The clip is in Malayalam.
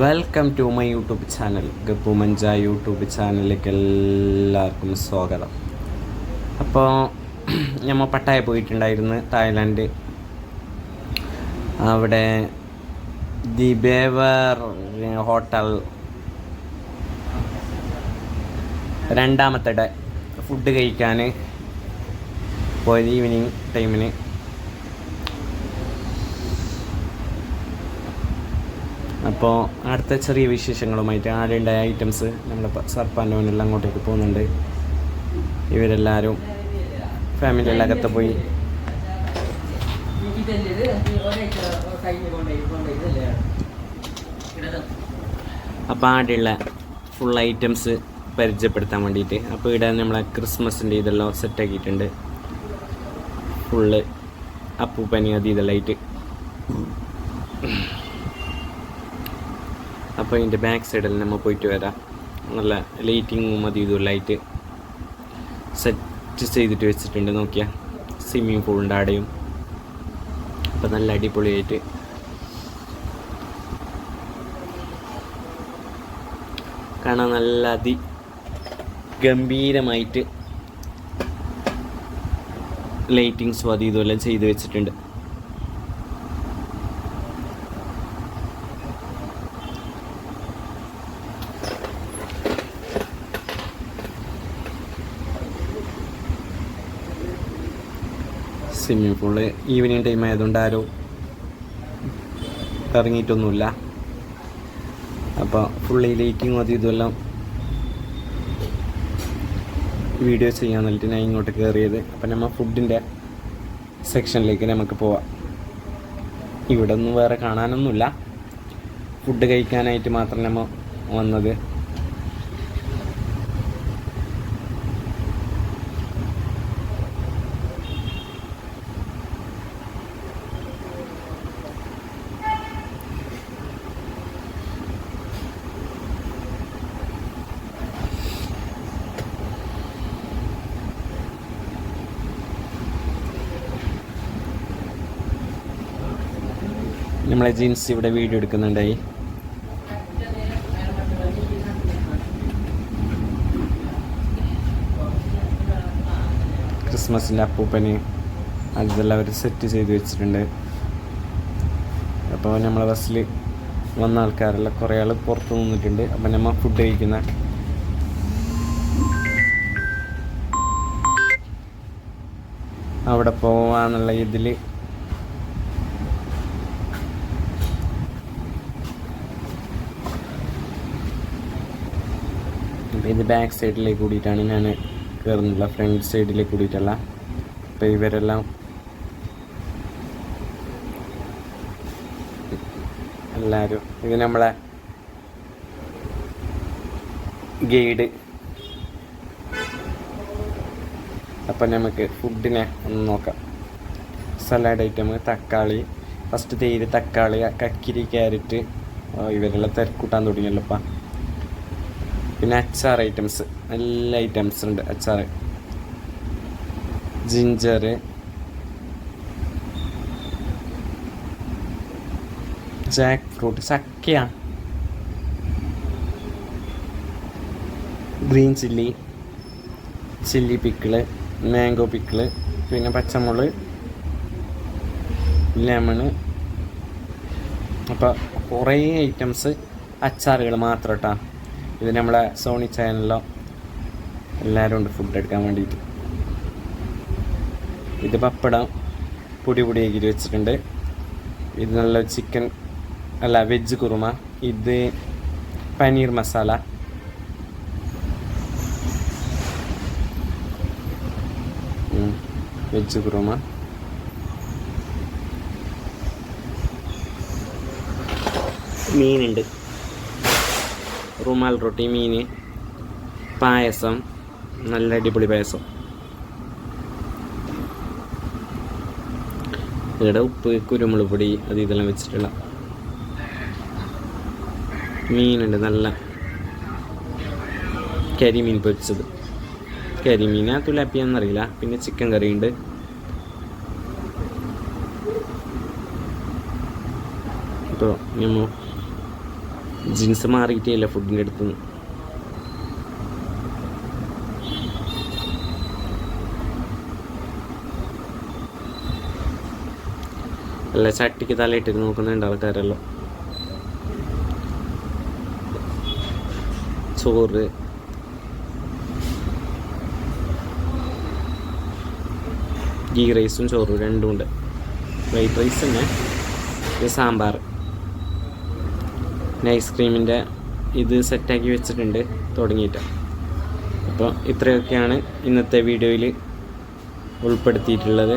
Welcome to my YouTube channel. Gappu Mancha YouTube ചാനലിലേക്ക് എല്ലാവർക്കും സ്വാഗതം. അപ്പോൾ നമ്മൾ പട്ടായ പോയിട്ടുണ്ടായിരുന്നു, തായ്ലാൻഡ്. അവിടെ ദി ബേവർ ഹോട്ടൽ രണ്ടാമത്തെ ഡേ ഫുഡ് കഴിക്കാൻ പോയത് ഈവനിങ് ടൈമിന്. അപ്പോൾ അടുത്ത ചെറിയ വിശേഷങ്ങളുമായിട്ട് ആടുണ്ടായ ഐറ്റംസ് നമ്മുടെ സർപ്പാൻ്റെ മുന്നിൽ അങ്ങോട്ടേക്ക് പോകുന്നുണ്ട്. ഇവരെല്ലാവരും ഫാമിലിയെല്ലാം അകത്ത് പോയി. അപ്പോൾ ആടെയുള്ള ഫുൾ ഐറ്റംസ് പരിചയപ്പെടുത്താൻ വേണ്ടിയിട്ട്. അപ്പോൾ ഇവിടെ നമ്മളെ ക്രിസ്മസിൻ്റെ ഇതെല്ലാം സെറ്റാക്കിയിട്ടുണ്ട്. ഫുള്ള് അപ്പൂപ്പനി അത് ഇതെല്ലാമായിട്ട്. അപ്പോൾ ഇതിൻ്റെ ബാക്ക് സൈഡിൽ നമ്മൾ പോയിട്ട് വരാം. നല്ല ലൈറ്റിങ്ങും അത് ഇതുമെല്ലാമായിട്ട് സെറ്റ് ചെയ്തിട്ട് വെച്ചിട്ടുണ്ട്. നോക്കിയാൽ സ്വിമ്മിങ് പൂളിൻ്റെ ആടെയും. അപ്പോൾ നല്ല അടിപൊളിയായിട്ട് കാണാൻ നല്ല ഗംഭീരമായിട്ട് ലൈറ്റിങ്സും അത് ഇതുമെല്ലാം ചെയ്ത് വെച്ചിട്ടുണ്ട്. സ്വിമ്മിങ് പൂള് ഈവനിങ് ടൈം ആയതുകൊണ്ട് ആരും ഇറങ്ങിയിട്ടൊന്നുമില്ല. അപ്പോൾ ഫുള്ളി ലൈറ്റിങ്ങും അത് ഇതെല്ലാം വീഡിയോ ചെയ്യാൻ വേണ്ടിയിട്ട് ഞാൻ ഇങ്ങോട്ട് കയറിയത്. അപ്പം നമ്മൾ ഫുഡിൻ്റെ സെക്ഷനിലേക്ക് നമുക്ക് പോവാം. ഇവിടെ ഒന്നും വേറെ കാണാനൊന്നുമില്ല, ഫുഡ് കഴിക്കാനായിട്ട് മാത്രം നമ്മൾ വന്നത്. നമ്മളെ ജീൻസ് ഇവിടെ വീഡിയോ എടുക്കുന്നുണ്ടായി. ക്രിസ്മസിൻ്റെ അപ്പൂപ്പന് അതെല്ലാം അവർ സെറ്റ് ചെയ്ത് വെച്ചിട്ടുണ്ട്. അപ്പോൾ നമ്മളെ ബസ്സിൽ വന്ന ആൾക്കാരെല്ലാം കുറേ ആൾ പുറത്ത് നിന്നിട്ടുണ്ട്. അപ്പം നമ്മൾ ഫുഡ് കഴിക്കുന്ന അവിടെ പോവാന്നുള്ള ഇതിൽ ഇത് ബാക്ക് സൈഡിലേക്ക് കൂടിയിട്ടാണ് ഞാൻ കയറുന്നില്ല, ഫ്രണ്ട് സൈഡിലേക്ക് കൂടിയിട്ടല്ല. അപ്പോൾ ഇവരെല്ലാം എല്ലാവരും ഇത് നമ്മളെ ഗൈഡ്. അപ്പം നമുക്ക് ഫുഡിനെ ഒന്ന് നോക്കാം. സലാഡ് ഐറ്റം, തക്കാളി ഫസ്റ്റ്, തേയില, തക്കാളി, കക്കിരി, ക്യാരറ്റ്, ഇവരെല്ലാം തിരക്കൂട്ടാൻ തുടങ്ങിയല്ലോപ്പാ. പിന്നെ അച്ചാർ ഐറ്റംസ്, എല്ലാ ഐറ്റംസ് ഉണ്ട്. അച്ചാർ, ജിഞ്ചർ, ജാക്ക് ഫ്രൂട്ട്, ചക്കയാണ്, green chilli, chilli pickle, mango pickle, പിന്നെ പച്ചമുളക്, ലെമണ്. അപ്പോൾ കുറേ ഐറ്റംസ് അച്ചാറുകൾ മാത്രം കേട്ടോ. ഇത് നമ്മളെ സോണി ചാനലിലോ എല്ലാവരും ഉണ്ട് ഫുഡ് എടുക്കാൻ വേണ്ടിയിട്ട്. ഇത് പപ്പടം പൊടിയാക്കി വെച്ചിട്ടുണ്ട്. ഇത് നല്ല ചിക്കൻ അല്ല വെജ് കുറുമ. ഇത് പനീർ മസാല. വെജ് കുറുമ. മീനുണ്ട്, റുമാൽ റൊട്ടി, മീൻ, പായസം, നല്ല അടിപൊളി പായസം. ഇവിടെ ഉപ്പ്, കുരുമുളക് പൊടി അത് ഇതെല്ലാം വെച്ചിട്ടുള്ള മീനുണ്ട്. നല്ല കരിമീൻ പൊരിച്ചത്, കരിമീനാ തുലാപ്പിയാന്നറിയില്ല. പിന്നെ ചിക്കൻ കറി ഉണ്ട്. ഇപ്പോൾ ജീൻസ് മാറിയിട്ടേ ഇല്ല ഫുഡിൻ്റെ അടുത്തുനിന്ന്. അല്ല ചട്ടിക്ക് തലയിട്ടിട്ട് നോക്കുന്നുണ്ട് ആൾക്കാരെല്ലാം. ചോറ്, ഗീ റൈസും ചോറും രണ്ടും ഉണ്ട്. വൈറ്റ് റൈസ് തന്നെ, ഇത് സാമ്പാർ. പിന്നെ ഐസ്ക്രീമിൻ്റെ ഇത് സെറ്റാക്കി വെച്ചിട്ടുണ്ട് തുടങ്ങിയിട്ട്. അപ്പോൾ ഇത്രയൊക്കെയാണ് ഇന്നത്തെ വീഡിയോയിൽ ഉൾപ്പെടുത്തിയിട്ടുള്ളത്.